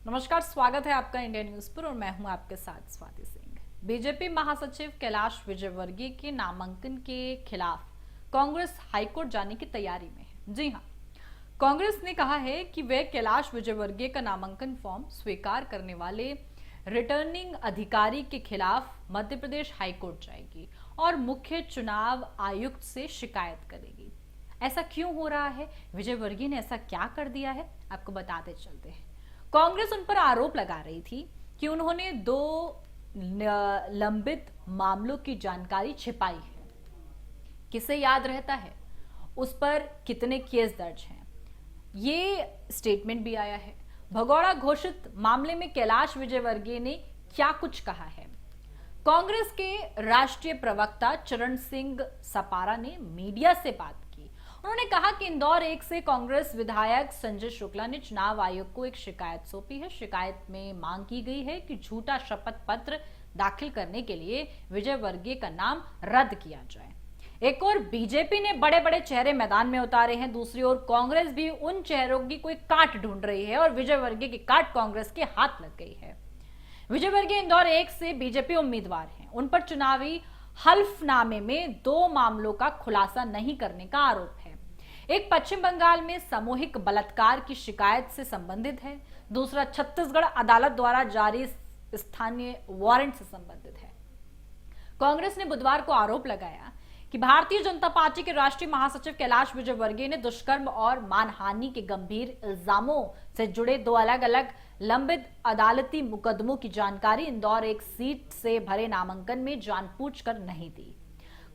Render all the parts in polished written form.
नमस्कार, स्वागत है आपका इंडिया न्यूज पर और मैं हूं आपके साथ स्वाति सिंह। बीजेपी महासचिव कैलाश विजयवर्गीय के नामांकन के खिलाफ कांग्रेस हाईकोर्ट जाने की तैयारी में है। जी हां, कांग्रेस ने कहा है कि वे कैलाश विजयवर्गीय का नामांकन फॉर्म स्वीकार करने वाले रिटर्निंग अधिकारी के खिलाफ मध्य प्रदेश हाईकोर्ट जाएगी और मुख्य चुनाव आयुक्त से शिकायत करेगी। ऐसा क्यों हो रहा है? विजयवर्गीय ने ऐसा क्या कर दिया है? आपको बताते चलते हैं। कांग्रेस उन पर आरोप लगा रही थी कि उन्होंने 2 लंबित मामलों की जानकारी छिपाई है। किसे याद रहता है उस पर कितने केस दर्ज हैं? ये स्टेटमेंट भी आया है। भगोड़ा घोषित मामले में कैलाश विजयवर्गीय ने क्या कुछ कहा है? कांग्रेस के राष्ट्रीय प्रवक्ता चरण सिंह सपारा ने मीडिया से बात की। उन्होंने कहा कि इंदौर 1 से कांग्रेस विधायक संजय शुक्ला ने चुनाव आयोग को एक शिकायत सौंपी है। शिकायत में मांग की गई है कि झूठा शपथ पत्र दाखिल करने के लिए विजयवर्गीय का नाम रद्द किया जाए। एक और बीजेपी ने बड़े बड़े चेहरे मैदान में उतारे हैं, दूसरी ओर कांग्रेस भी उन चेहरों की कोई काट ढूंढ रही है और विजयवर्गीय की काट कांग्रेस के हाथ लग गई है। विजयवर्गीय इंदौर 1 से बीजेपी उम्मीदवार हैं। उन पर चुनावी हल्फनामे में 2 मामलों का खुलासा नहीं करने का आरोप है। एक पश्चिम बंगाल में सामूहिक बलात्कार की शिकायत से संबंधित है, दूसरा छत्तीसगढ़ अदालत द्वारा जारी स्थानीय वारंट से संबंधित है। कांग्रेस ने बुधवार को आरोप लगाया कि भारतीय जनता पार्टी के राष्ट्रीय महासचिव कैलाश विजयवर्गीय ने दुष्कर्म और मानहानि के गंभीर इल्जामों से जुड़े 2 अलग अलग लंबित अदालती मुकदमों की जानकारी इंदौर 1 सीट से भरे नामांकन में जानबूझकर नहीं दी।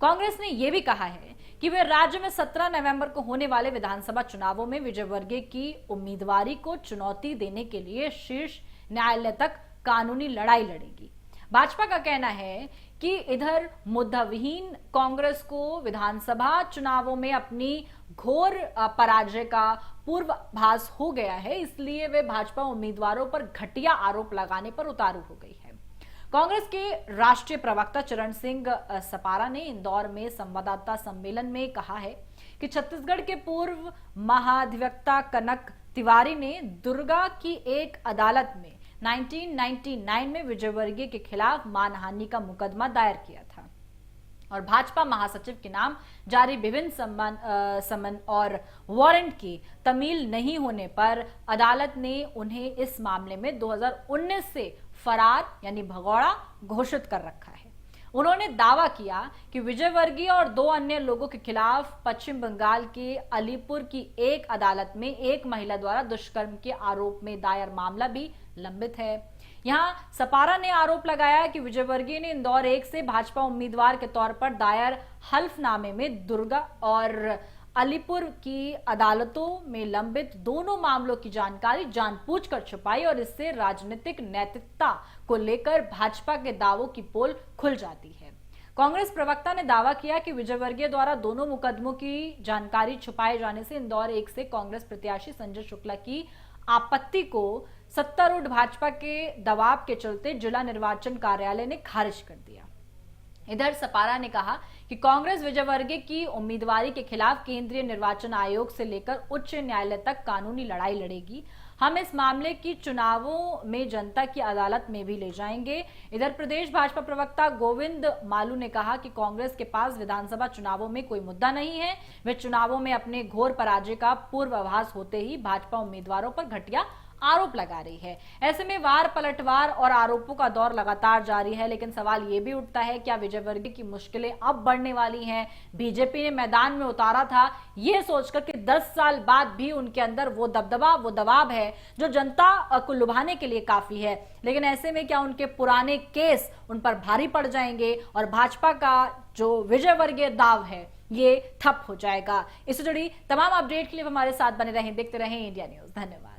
कांग्रेस ने यह भी कहा है कि वे राज्य में 17 नवंबर को होने वाले विधानसभा चुनावों में विजयवर्गीय की उम्मीदवारी को चुनौती देने के लिए शीर्ष न्यायालय तक कानूनी लड़ाई लड़ेगी। भाजपा का कहना है कि इधर मुद्दाविहीन कांग्रेस को विधानसभा चुनावों में अपनी घोर पराजय का पूर्वाभास हो गया है, इसलिए वे भाजपा उम्मीदवारों पर घटिया आरोप लगाने पर उतारू हो गई है। कांग्रेस के राष्ट्रीय प्रवक्ता चरण सिंह सपारा ने इंदौर में संवाददाता सम्मेलन में कहा है कि छत्तीसगढ़ के पूर्व महाधिवक्ता कनक तिवारी ने दुर्गा की एक अदालत में 1999 में विजयवर्गीय के खिलाफ मानहानि का मुकदमा दायर किया था और भाजपा महासचिव के नाम जारी विभिन्न समन और वारंट की तमील नहीं होने पर अदालत ने उन्हें इस मामले में 2019 से फरार यानी भगोड़ा घोषित कर रखा है। उन्होंने दावा किया कि विजयवर्गीय और 2 अन्य लोगों के खिलाफ पश्चिम बंगाल के अलीपुर की एक अदालत में एक महिला द्वारा दुष्कर्म के आरोप में दायर मामला भी लंबित है। यहां सपारा ने आरोप लगाया कि विजयवर्गीय ने इंदौर 1 से भाजपा उम्मीदवार के तौर पर दायर हल्फनामे में दुर्गा और अलीपुर की अदालतों में लंबित दोनों मामलों की जानकारी जानबूझकर छुपाई और इससे राजनीतिक नैतिकता को लेकर भाजपा के दावों की पोल खुल जाती है। कांग्रेस प्रवक्ता ने दावा किया कि विजयवर्गीय द्वारा दोनों मुकदमों की जानकारी छुपाए जाने से इंदौर 1 से कांग्रेस प्रत्याशी संजय शुक्ला की आपत्ति को सत्तारूढ़ भाजपा के दबाव के चलते जिला निर्वाचन कार्यालय ने खारिज कर दिया। इधर सपारा ने कहा कि कांग्रेस विजयवर्गीय की उम्मीदवारी के खिलाफ केंद्रीय निर्वाचन आयोग से लेकर उच्च न्यायालय तक कानूनी लड़ाई लड़ेगी। हम इस मामले की चुनावों में जनता की अदालत में भी ले जाएंगे। इधर प्रदेश भाजपा प्रवक्ता गोविंद मालू ने कहा कि कांग्रेस के पास विधानसभा चुनावों में कोई मुद्दा नहीं है। वे चुनावों में अपने घोर पराजय का पूर्वाभास होते ही भाजपा उम्मीदवारों पर घटिया आरोप लगा रही है। ऐसे में वार पलटवार और आरोपों का दौर लगातार जारी है, लेकिन सवाल यह भी उठता है क्या विजयवर्गीय की मुश्किलें अब बढ़ने वाली हैं? बीजेपी ने मैदान में उतारा था यह सोचकर कि 10 साल बाद भी उनके अंदर वो दबदबा, वो दबाव है जो जनता को लुभाने के लिए काफी है, लेकिन ऐसे में क्या उनके पुराने केस उन पर भारी पड़ जाएंगे और भाजपा का जो विजयवर्गीय दाव है ये ठप हो जाएगा? इससे जुड़ी तमाम अपडेट के लिए हमारे साथ बने रहें, देखते रहें इंडिया न्यूज। धन्यवाद।